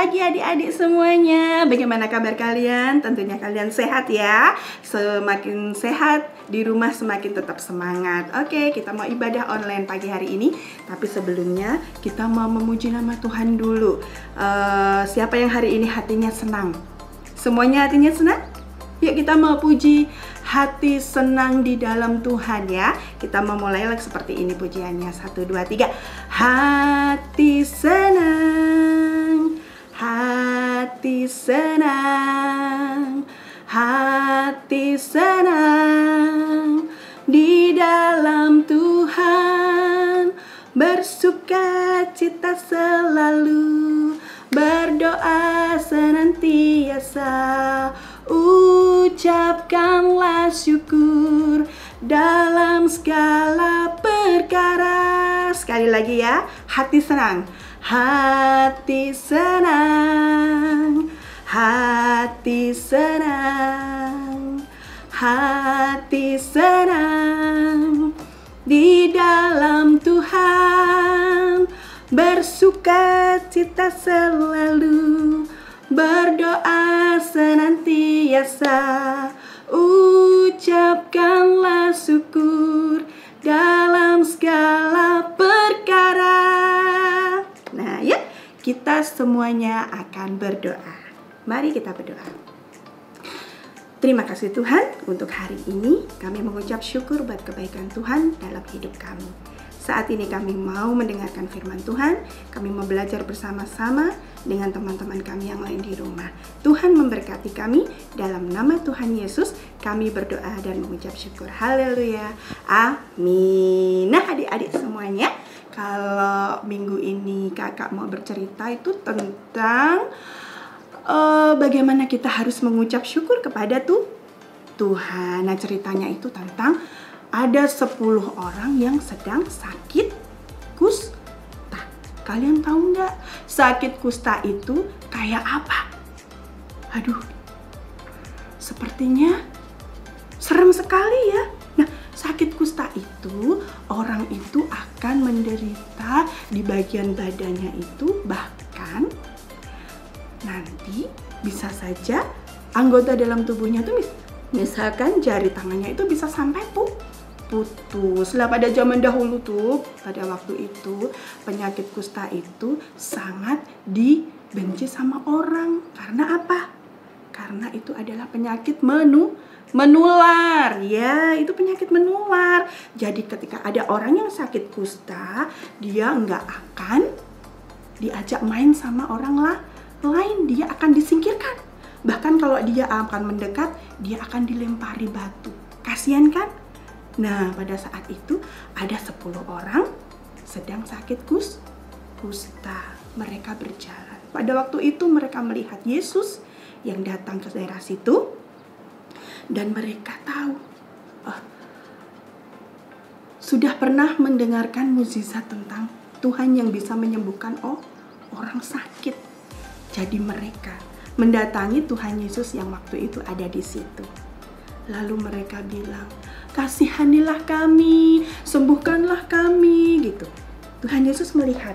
pagi adik-adik semuanya. Bagaimana kabar kalian? Tentunya kalian sehat ya. Semakin sehat di rumah semakin tetap semangat. Oke, kita mau ibadah online pagi hari ini. Tapi sebelumnya kita mau memuji nama Tuhan dulu. Siapa yang hari ini hatinya senang? Semuanya hatinya senang? Yuk kita mau puji hati senang di dalam Tuhan ya. Kita mau mulai lagi seperti ini pujiannya. 1, 2, 3. Hati senang, hati senang, hati senang di dalam Tuhan. Bersuka cita selalu, berdoa senantiasa, ucapkanlah syukur dalam segala perkara. Sekali lagi ya, hati senang, hati senang, hati senang, hati senang di dalam Tuhan. Bersuka cita selalu, berdoa senantiasa, ucapkanlah syukur dalam segala perkara. Nah ya, kita semuanya akan berdoa. Mari kita berdoa. Terima kasih Tuhan untuk hari ini. Kami mengucap syukur buat kebaikan Tuhan dalam hidup kami. Saat ini kami mau mendengarkan firman Tuhan. Kami mau belajar bersama-sama dengan teman-teman kami yang lain di rumah. Tuhan memberkati kami. Dalam nama Tuhan Yesus kami berdoa dan mengucap syukur. Haleluya. Amin. Nah adik-adik semuanya, kalau minggu ini kakak mau bercerita itu tentang bagaimana kita harus mengucap syukur kepada Tuhan. Nah ceritanya itu tentang ada 10 orang yang sedang sakit kusta. Kalian tahu nggak sakit kusta itu kayak apa? Aduh, sepertinya serem sekali ya. Nah, sakit kusta itu orang itu akan menderita di bagian badannya itu, bahkan nanti bisa saja anggota dalam tubuhnya tuh misalkan jari tangannya itu bisa sampai putus. Lah pada zaman dahulu tuh, pada waktu itu penyakit kusta itu sangat dibenci sama orang. Karena apa? Karena itu adalah penyakit menular. Ya, itu penyakit menular. Jadi ketika ada orang yang sakit kusta, dia nggak akan diajak main sama orang lain. Dia akan disingkirkan. Bahkan kalau dia akan mendekat, dia akan dilempari batu. Kasian kan? Nah, pada saat itu ada 10 orang sedang sakit kusta. Mereka berjalan. Pada waktu itu mereka melihat Yesus yang datang ke daerah situ. Dan mereka tahu, sudah pernah mendengarkan mukjizat tentang Tuhan yang bisa menyembuhkan orang sakit. Jadi mereka mendatangi Tuhan Yesus yang waktu itu ada di situ. Lalu mereka bilang, kasihanilah kami, sembuhkanlah kami, gitu. Tuhan Yesus melihat,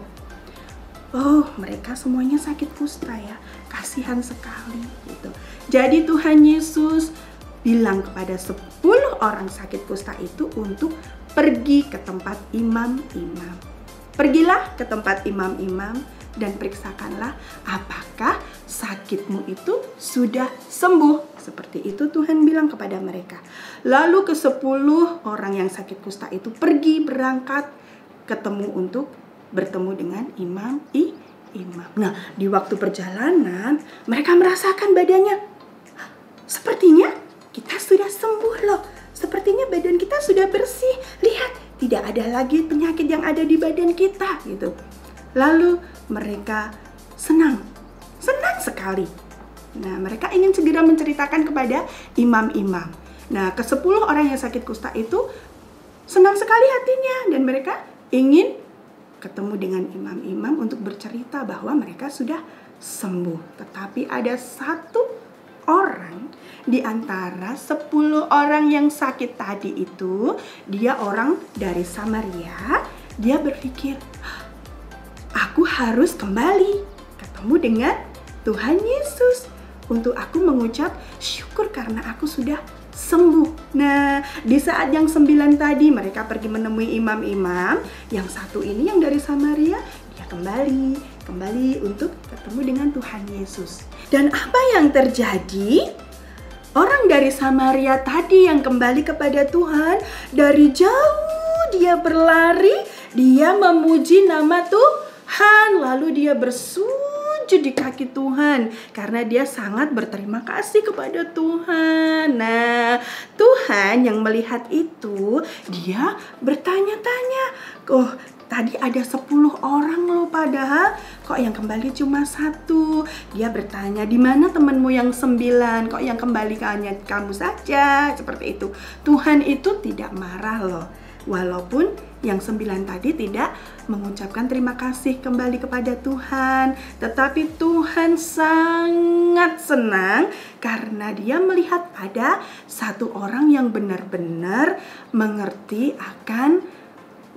oh mereka semuanya sakit kusta ya, kasihan sekali, gitu. Jadi Tuhan Yesus bilang kepada 10 orang sakit kusta itu untuk pergi ke tempat imam-imam. Pergilah ke tempat imam-imam dan periksakanlah apakah sakitmu itu sudah sembuh. Seperti itu Tuhan bilang kepada mereka. Lalu ke 10 orang yang sakit kusta itu pergi berangkat untuk bertemu dengan imam. Nah, di waktu perjalanan mereka merasakan badannya, sepertinya kita sudah sembuh loh. Sepertinya badan kita sudah bersih. Lihat, tidak ada lagi penyakit yang ada di badan kita gitu. Lalu mereka senang sekali. Nah, mereka ingin segera menceritakan kepada imam-imam. Nah, ke 10 orang yang sakit kusta itu senang sekali hatinya dan mereka ingin ketemu dengan imam-imam untuk bercerita bahwa mereka sudah sembuh. Tetapi ada 1 orang di antara 10 orang yang sakit tadi itu, dia orang dari Samaria. Dia berpikir, aku harus kembali ketemu dengan Tuhan Yesus, untuk aku mengucap syukur karena aku sudah sembuh. Nah, di saat yang 9 tadi mereka pergi menemui imam-imam, yang satu ini yang dari Samaria, dia kembali untuk ketemu dengan Tuhan Yesus. Dan apa yang terjadi? Orang dari Samaria tadi yang kembali kepada Tuhan, dari jauh dia berlari, dia memuji nama Tuhan, lalu dia bersujud di kaki Tuhan karena dia sangat berterima kasih kepada Tuhan. Nah, Tuhan yang melihat itu, dia bertanya-tanya, oh tadi ada 10 orang loh, padahal kok yang kembali cuma 1. Dia bertanya, di mana temanmu yang 9? Kok yang kembali hanya kamu saja? Seperti itu. Tuhan itu tidak marah loh, walaupun yang 9 tadi tidak mengucapkan terima kasih kembali kepada Tuhan. Tetapi Tuhan sangat senang karena dia melihat ada 1 orang yang benar-benar mengerti akan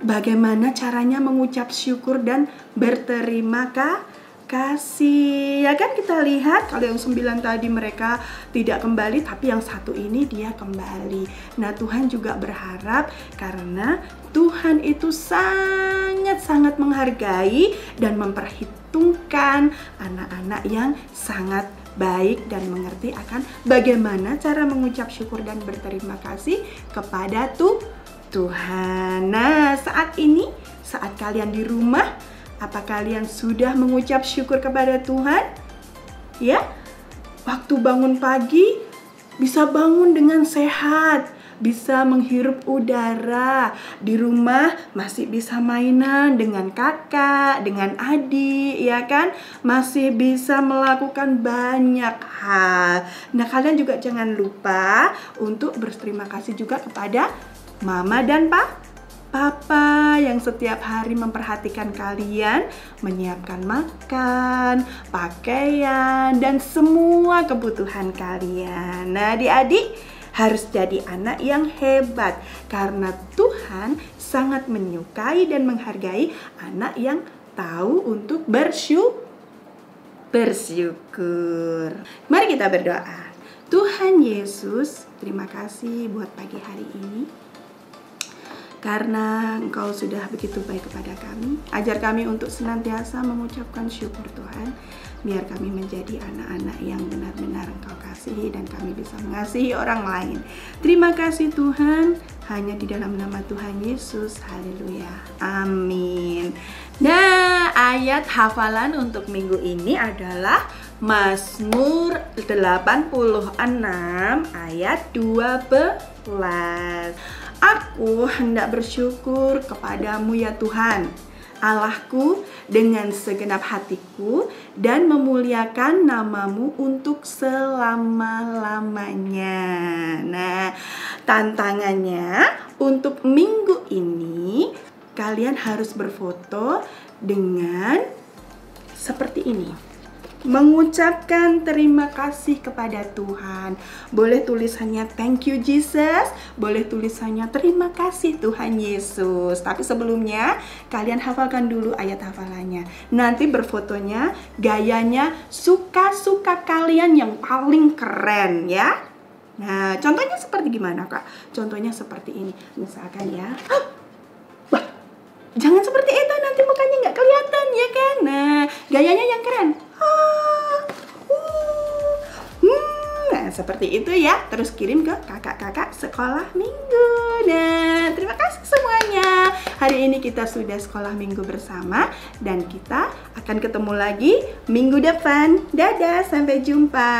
bagaimana caranya mengucap syukur dan berterima kasih. Ya kan, kita lihat kalau yang 9 tadi mereka tidak kembali, tapi yang 1 ini dia kembali. Nah, Tuhan juga berharap karena Tuhan itu sangat-sangat menghargai dan memperhitungkan anak-anak yang sangat baik dan mengerti akan bagaimana cara mengucap syukur dan berterima kasih kepada Tuhan. Nah, saat ini, saat kalian di rumah, apa kalian sudah mengucap syukur kepada Tuhan? Ya, waktu bangun pagi bisa bangun dengan sehat, bisa menghirup udara, di rumah masih bisa mainan dengan kakak, dengan adik, ya kan? Masih bisa melakukan banyak hal. Nah, kalian juga jangan lupa untuk berterima kasih juga kepada Mama dan Papa yang setiap hari memperhatikan kalian, menyiapkan makan, pakaian, dan semua kebutuhan kalian. Nah, adik-adik harus jadi anak yang hebat karena Tuhan sangat menyukai dan menghargai anak yang tahu untuk bersyukur. Mari kita berdoa. Tuhan Yesus, terima kasih buat pagi hari ini. Karena Engkau sudah begitu baik kepada kami, ajar kami untuk senantiasa mengucapkan syukur Tuhan. Biar kami menjadi anak-anak yang benar-benar Engkau kasihi dan kami bisa mengasihi orang lain. Terima kasih Tuhan, hanya di dalam nama Tuhan Yesus. Haleluya. Amin. Nah, ayat hafalan untuk minggu ini adalah Mazmur 86 ayat 12. Aku hendak bersyukur kepadamu ya Tuhan, Allahku, dengan segenap hatiku dan memuliakan namamu untuk selama-lamanya. Nah, tantangannya untuk minggu ini, kalian harus berfoto dengan seperti ini. Mengucapkan terima kasih kepada Tuhan. Boleh tulisannya thank you Jesus, boleh tulisannya terima kasih Tuhan Yesus. Tapi sebelumnya kalian hafalkan dulu ayat hafalannya. Nanti berfotonya gayanya suka-suka kalian yang paling keren ya. Nah, contohnya seperti gimana Kak? Contohnya seperti ini. Misalkan ya, jangan seperti itu, nanti mukanya nggak kelihatan ya kan. Nah, gayanya yang keren. Nah, seperti itu ya. Terus kirim ke kakak-kakak sekolah minggu. Nah, terima kasih semuanya. Hari ini kita sudah sekolah minggu bersama dan kita akan ketemu lagi minggu depan. Dadah, sampai jumpa.